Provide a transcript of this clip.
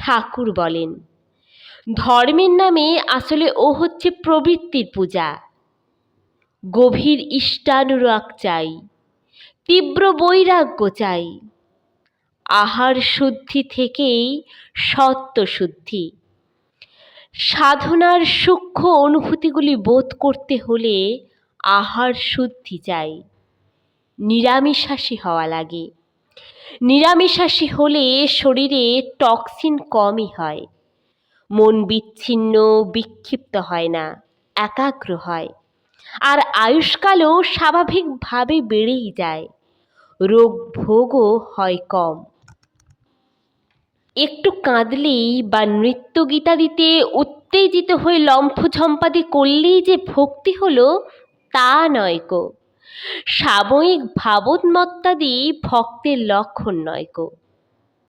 ঠাকুর বলেন, ধর্মের নামে আসলে ও হচ্ছে প্রবৃত্তির পূজা। গভীর ইষ্টানুরাগ চাই, তীব্র বৈরাগ্য চাই। আহার শুদ্ধি থেকেই সত্য শুদ্ধি। সাধনার সূক্ষ্ম অনুভূতিগুলি বোধ করতে হলে আহার শুদ্ধি চাই। নিরামিষাশী হওয়া লাগে। নিরামিষাশী হলে শরীরে টক্সিন কমই হয়, মন বিচ্ছিন্ন বিক্ষিপ্ত হয় না, একাগ্র হয়, আর আয়ুষ্কালও স্বাভাবিকভাবে বেড়েই যায়, রোগ ভোগও হয় কম। একটু কাঁদলেই বা নৃত্যগীতাদিতে উত্তেজিত হয়ে লম্ফঝম্পাদি করলেই যে ভক্তি হলো তা নয়কো। সাময়িক ভাবোন্মত্তাদি ভক্তের লক্ষণ নয়কো।